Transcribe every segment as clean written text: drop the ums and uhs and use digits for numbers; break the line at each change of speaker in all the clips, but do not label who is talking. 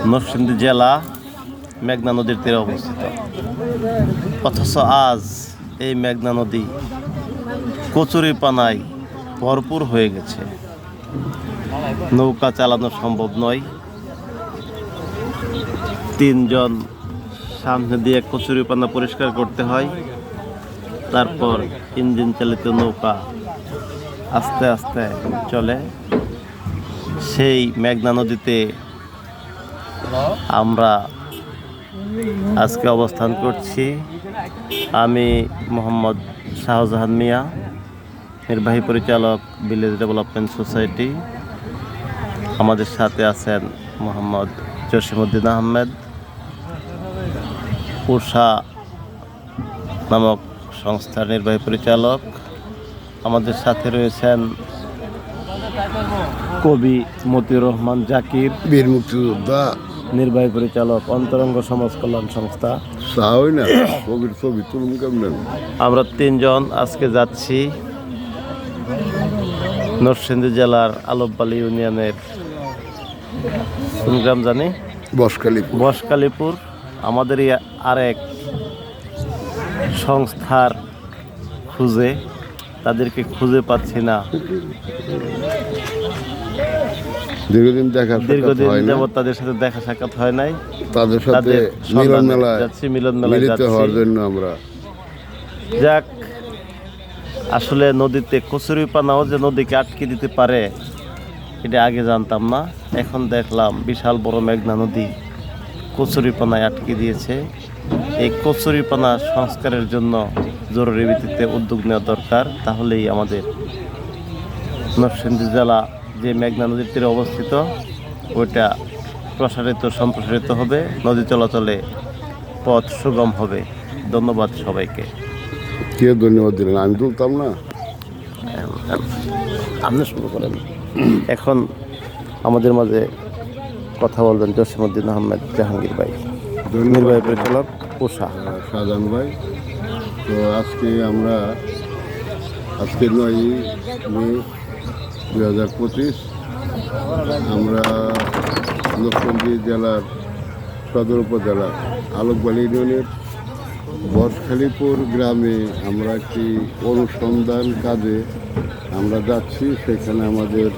নরসিংদী জেলা মেঘনা নদীর তীরে অবস্থিত। অথচ আজ এই মেঘনা নদী কচুরিপানায় ভরপুর হয়ে গেছে। নৌকা চালানো সম্ভব নয়। তিনজন সামনে দিয়ে কচুরিপানা পরিষ্কার করতে হয়, তারপর ইঞ্জিন চালিত নৌকা আস্তে আস্তে চলে। সেই মেঘনা নদীতে আমরা আজকে অবস্থান করছি। আমি মোহাম্মদ শাহজাহান মিয়া, নির্বাহী পরিচালক ভিলেজ ডেভেলপমেন্ট সোসাইটি। আমাদের সাথে আছেন মোহাম্মদ জসিমউদ্দিন আহমেদ, উষা নামক সংস্থার নির্বাহী পরিচালক। আমাদের সাথে রয়েছেন কবি মতিউর রহমান জাকির,
বীর মুক্তিযোদ্ধা,
নির্বাহী পরিচালক অন্তরঙ্গ সমাজ কল্যাণ সংস্থা।
কবির ছবি তুলুন কেমন?
আমরা তিনজন আজকে যাচ্ছি নরসিংদী জেলার আলববালি ইউনিয়নের কোন গ্রাম জানি, বসকালীপুর। আমাদেরই আরেক সংস্থার খুঁজে, তাদেরকে খুঁজে পাচ্ছি না।
দীর্ঘদিন
যাবত তাদের সাথে দেখা সাক্ষাৎ হয় নাই।
তাদের সাথে মিলন মেলায়
যাচ্ছি
হওয়ার জন্য আমরা।
যাক, আসলে নদীতে কচুরিপানাও যে নদীকে আটকে দিতে পারে এটা আগে জানতাম না। এখন দেখলাম বিশাল বড় মেঘনা নদী কচুরিপানায় আটকে দিয়েছে। এই কচুরিপানা সংস্কারের জন্য জরুরি ভিত্তিতে উদ্যোগ নেওয়া দরকার। তাহলেই আমাদের নরসিংদী জেলা যে মেঘনা নদীর তীরে অবস্থিত ওইটা সম্প্রসারিত হবে, নদী চলাচলে পথ সুগম হবে। ধন্যবাদ সবাইকে।
কে ধন্যবাদ দিলেন? আমি তুলতাম না।
আপনি শুরু করেন। এখন আমাদের মাঝে কথা বলবেন জসিমউদ্দিন আহমেদ জাহাঙ্গীর ভাই, নির্বাহী পরিচালক উষা।
শাহজাহান ভাই, তো আজকে 9 মে 2025 আমরা নরসিংদী জেলার সদর উপজেলা আলোকবালি ইউনিয়নের বসখালীপুর গ্রামে আমরা একটি অনুসন্ধান কাজে আমরা যাচ্ছি। সেখানে আমাদের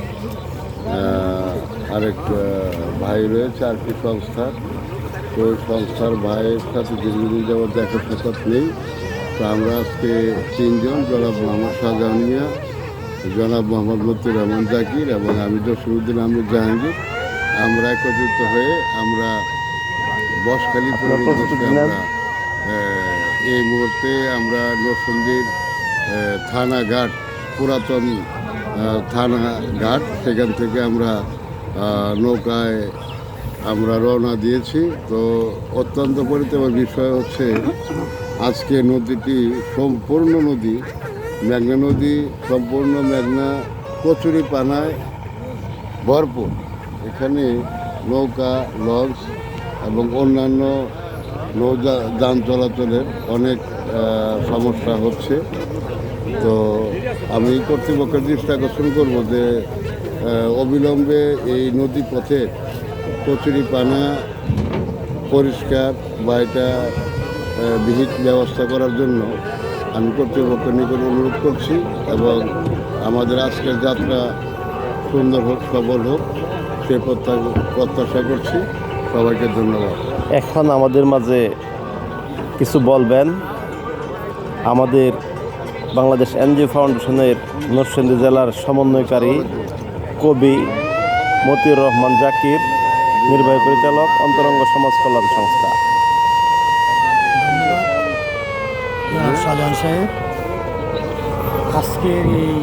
আরেক ভাই রয়েছে আর কি সংস্থার, তো ওই সংস্থার ভাইয়ের সাথে দীর্ঘদিন যাওয়ার দেখা সাক্ষাৎ নেই। তো আমরা আজকে তিনজন, জনাব মোহাম্মদ শাহজাহান মিয়া, জনাব মোহাম্মদ মতিউর রহমান জাকির এবং আমি জসিমউদ্দিন আহমেদ জাহাঙ্গীর, আমরা একত্রিত হয়ে আমরা বসখালীপুরের উদ্দেশ্যে আমরা এই মুহূর্তে আমরা নরসিংদীর থানাঘাট, পুরাতন থানাঘাট, সেখান থেকে আমরা নৌকায় আমরা রওনা দিয়েছি। তো অত্যন্ত পরিতাপের বিষয় হচ্ছে আজকে নদীটি সম্পূর্ণ নদী, মেঘনা নদী সম্পূর্ণ মেঘনা কচুরিপানায় ভরপুর। এখানে নৌকা, লঞ্চ এবং অন্যান্য যান চলাচলের অনেক সমস্যা হচ্ছে। তো আমি কর্তৃপক্ষের দৃষ্টি আকর্ষণ করব যে অবিলম্বে এই নদী পথে কচুরিপানা পরিষ্কার বা এটা বিহিত ব্যবস্থা করার জন্য আমি কর্তৃপক্ষের নিকট অনুরোধ করছি এবং আমাদের আজকের যাত্রা সুন্দর হোক, সফল হোক, সে প্রত্যাশা করছি। সবাইকে ধন্যবাদ।
এখন আমাদের মাঝে কিছু বলবেন আমাদের বাংলাদেশ এনজিও ফাউন্ডেশনের নরসিংদী জেলার সমন্বয়কারী কবি মতিউর রহমান জাকির, নির্বাহী পরিচালক অন্তরঙ্গ সমাজ কল্যাণ সংস্থা।
শাহজাহান সাহেব, আজকের এই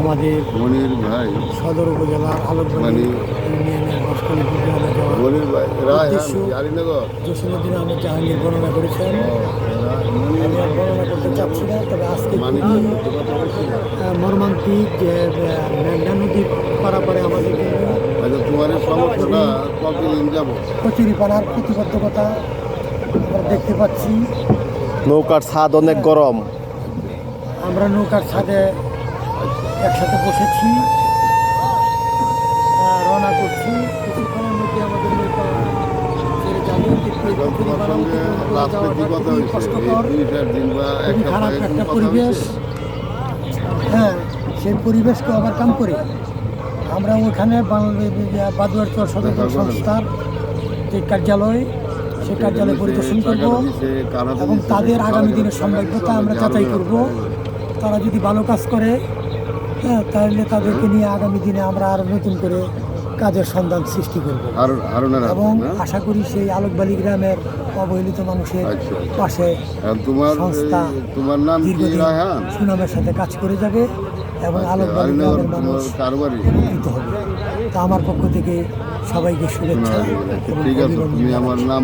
আমাদের
মনির ভাই
সদর উপজেলার আলোকবালি ইউনিয়নের বসখালীপুর গ্রামে যাওয়ার জসিমউদ্দিন আহমেদ জাহাঙ্গীর বর্ণনা করেছেন। আমি আর বর্ণনা করতে চাচ্ছি না, তবে আজকে মর্মান্তিক যে মেঘনা নদী পারাপারে আমাদের কচুরিপানার প্রতিবদ্ধকতা আমরা দেখতে পাচ্ছি।
নৌকার ছাদ অনেক গরম।
আমরা নৌকার ছাদে একসাথে বসেছি, রওনা করছি। কিছুক্ষণের মধ্যে আমাদের
এখন তোমার সঙ্গে লাস্টে কি কথা হয়েছে এই 2-4 দিন বা এক
খুবই খারাপ
সপ্তাহে
একটা
কোনো কথা
পরিবেশ।
হয়েছে?
হ্যাঁ, সেই পরিবেশকে ওভারকাম করে আমরা ওখানে বাদুয়ার চর সচেতন সংস্থার যে কার্যালয়, সেই কার্যালয় পরিদর্শন করব এবং তাদের আগামী দিনের সম্ভাব্যতা আমরা যাচাই করব। তারা যদি ভালো কাজ করে, হ্যাঁ, তাহলে তাদেরকে নিয়ে আগামী দিনে আমরা আরও নতুন করে কাজের সন্ধান সৃষ্টি করব এবং আশা করি সেই আলোকবালি গ্রামের অবহেলিত মানুষের
আচ্ছা।
পাশে সংস্থা
তোমার নাম কি
দীর্ঘদিন
রায়হান?
সুনামের সাথে কাজ করে যাবে এবং আলোকবালি
আলীনগর
গ্রামের মানুষ
তোমার কার বাড়ি?
উপকৃত হবে। তা আমার পক্ষ থেকে সবাইকে শুভেচ্ছা এবং
ঠিক আছে, তুমি
অভিনন্দন
আমার
জানাচ্ছি।
নাম